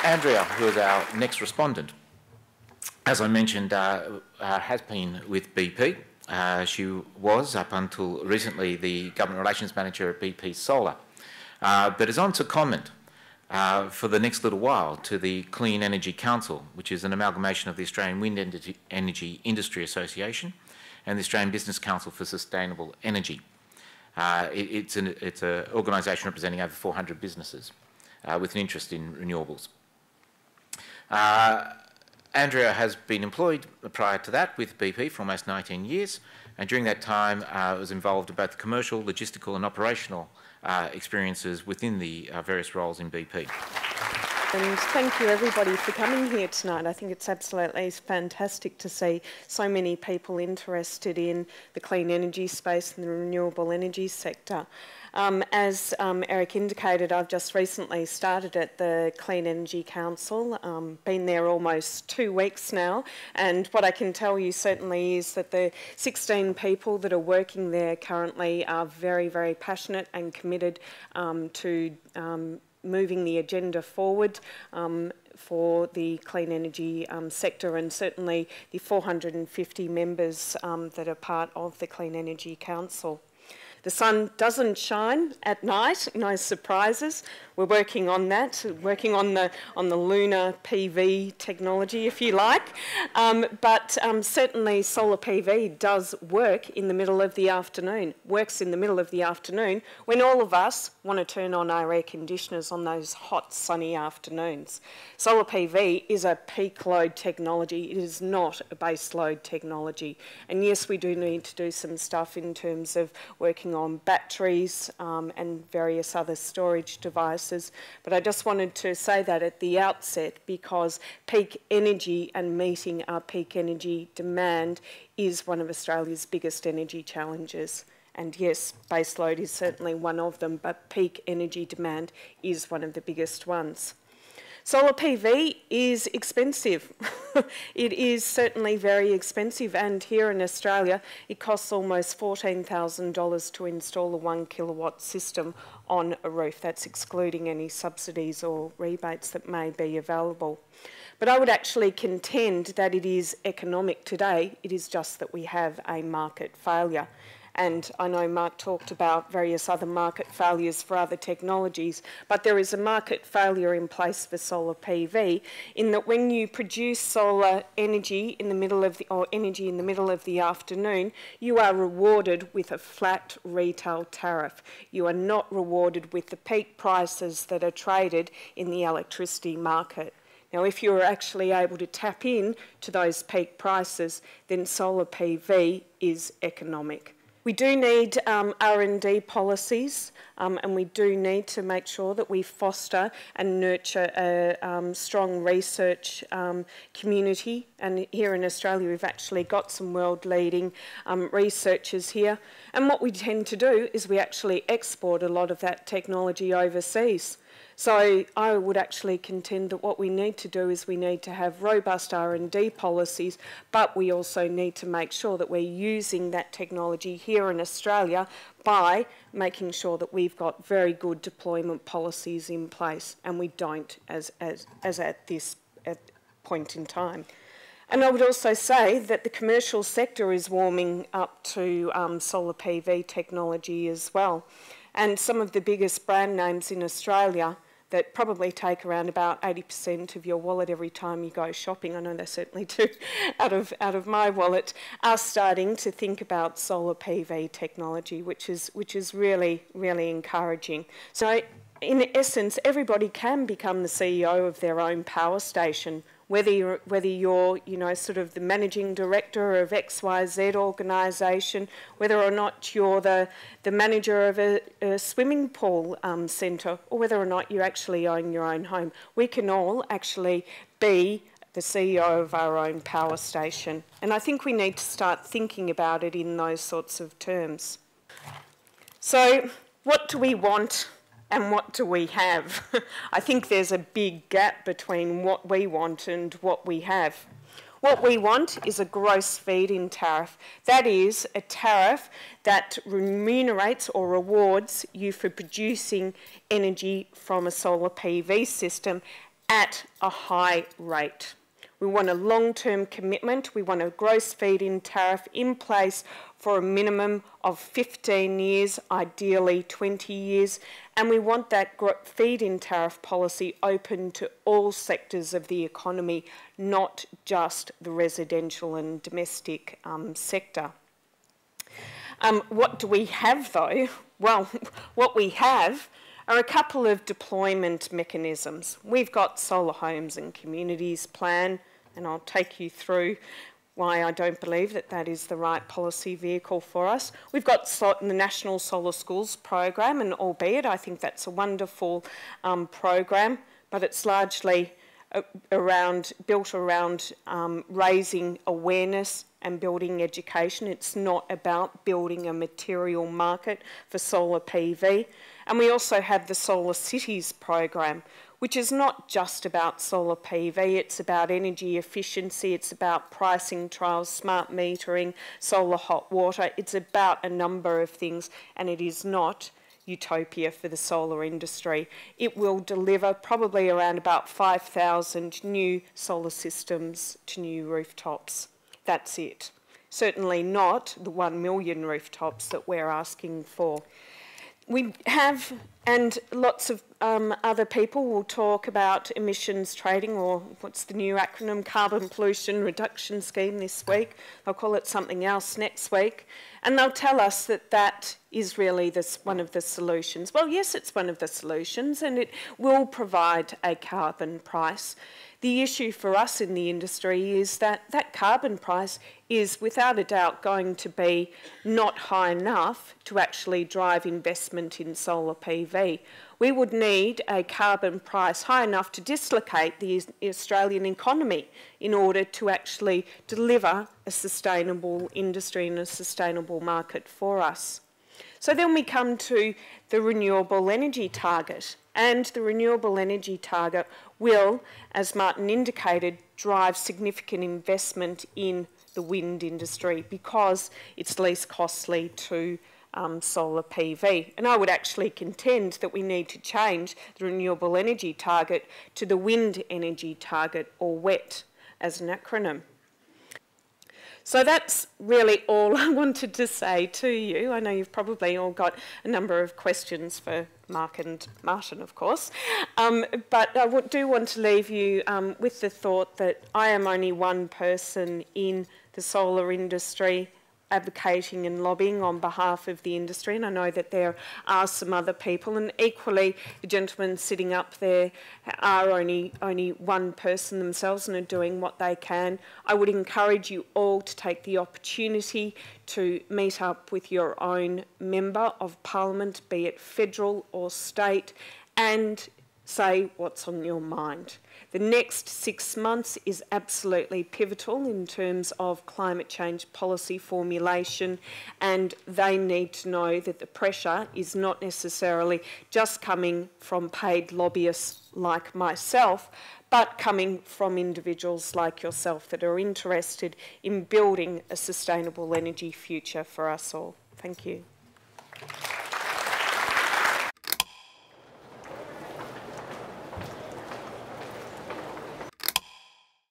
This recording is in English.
Andrea, who is our next respondent, as I mentioned, has been with BP. She was, up until recently, the Government Relations Manager at BP Solar, but is on to comment for the next little while to the Clean Energy Council, which is an amalgamation of the Australian Wind Energy Industry Association and the Australian Business Council for Sustainable Energy. It's an organisation representing over 400 businesses with an interest in renewables. Andrea has been employed prior to that with BP for almost 19 years, and during that time was involved in both commercial, logistical and operational experiences within the various roles in BP. And thank you everybody for coming here tonight. I think it's absolutely fantastic to see so many people interested in the clean energy space and the renewable energy sector. As Eric indicated, I've just recently started at the Clean Energy Council, been there almost 2 weeks now, and what I can tell you certainly is that the 16 people that are working there currently are very, very passionate and committed to moving the agenda forward for the clean energy sector, and certainly the 450 members that are part of the Clean Energy Council. The sun doesn't shine at night, no surprises. We're working on that, working on the lunar PV technology, if you like. But certainly solar PV does work in the middle of the afternoon, works in the middle of the afternoon when all of us want to turn on our air conditioners on those hot, sunny afternoons. Solar PV is a peak load technology. It is not a base load technology. And yes, we do need to do some stuff in terms of working on batteries and various other storage devices. But I just wanted to say that at the outset, because peak energy and meeting our peak energy demand is one of Australia's biggest energy challenges. And yes, baseload is certainly one of them, but peak energy demand is one of the biggest ones. Solar PV is expensive. It is certainly very expensive, and here in Australia it costs almost $14,000 to install a 1 kilowatt system on a roof. That's excluding any subsidies or rebates that may be available. But I would actually contend that it is economic today. It is just that we have a market failure. And I know Mark talked about various other market failures for other technologies, but there is a market failure in place for solar PV in that when you produce solar energy in the middle of the afternoon, you are rewarded with a flat retail tariff. You are not rewarded with the peak prices that are traded in the electricity market. Now, if you're actually able to tap in to those peak prices, then solar PV is economic. We do need R&D policies, and we do need to make sure that we foster and nurture a strong research community. And here in Australia, we've actually got some world-leading researchers here. And what we tend to do is we actually export a lot of that technology overseas. So I would actually contend that what we need to do is we need to have robust R&D policies, but we also need to make sure that we're using that technology here in Australia by making sure that we've got very good deployment policies in place, and we don't as at this point in time. And I would also say that the commercial sector is warming up to solar PV technology as well. And some of the biggest brand names in Australia that probably take around about 80% of your wallet every time you go shopping, I know they certainly do out of my wallet, are starting to think about solar PV technology, which is really, really encouraging. So in essence, everybody can become the CEO of their own power station, whether you're you know, sort of the managing director of XYZ organisation, whether or not you're the manager of a swimming pool centre, or whether or not you actually own your own home. We can all actually be the CEO of our own power station. And I think we need to start thinking about it in those sorts of terms. So what do we want? And what do we have? I think there's a big gap between what we want and what we have. What we want is a gross feed-in tariff. That is a tariff that remunerates or rewards you for producing energy from a solar PV system at a high rate. We want a long-term commitment. We want a gross feed-in tariff in place for a minimum of 15 years, ideally 20 years, and we want that feed-in tariff policy open to all sectors of the economy, not just the residential and domestic sector. What do we have, though? Well, what we have are a couple of deployment mechanisms. We've got Solar Homes and Communities Plan, and I'll take you through why I don't believe that that is the right policy vehicle for us. We've got the National Solar Schools program, and albeit I think that's a wonderful program, but it's largely built around raising awareness and building education. It's not about building a material market for solar PV. And we also have the Solar Cities program, which is not just about solar PV, it's about energy efficiency, it's about pricing trials, smart metering, solar hot water. It's about a number of things, and it is not utopia for the solar industry. It will deliver probably around about 5,000 new solar systems to new rooftops. That's it. Certainly not the 1 million rooftops that we're asking for. We have, and lots of other people will talk about emissions trading, or what's the new acronym, Carbon Pollution Reduction Scheme this week. They'll call it something else next week. And they'll tell us that that is really one of the solutions. Well, yes, it's one of the solutions, and it will provide a carbon price. The issue for us in the industry is that that carbon price is without a doubt going to be not high enough to actually drive investment in solar PV. We would need a carbon price high enough to dislocate the Australian economy in order to actually deliver a sustainable industry and a sustainable market for us. So then we come to the renewable energy target. And the renewable energy target will, as Martin indicated, drive significant investment in the wind industry because it's least costly to solar PV. And I would actually contend that we need to change the renewable energy target to the wind energy target, or WET as an acronym. So that's really all I wanted to say to you. I know you've probably all got a number of questions for Mark and Martin, of course. But I do want to leave you with the thought that I am only one person in the solar industry advocating and lobbying on behalf of the industry, and I know that there are some other people, and equally the gentlemen sitting up there are only one person themselves and are doing what they can. I would encourage you all to take the opportunity to meet up with your own member of Parliament, be it federal or state, and say what's on your mind. The next 6 months is absolutely pivotal in terms of climate change policy formulation, and they need to know that the pressure is not necessarily just coming from paid lobbyists like myself, but coming from individuals like yourself that are interested in building a sustainable energy future for us all. Thank you.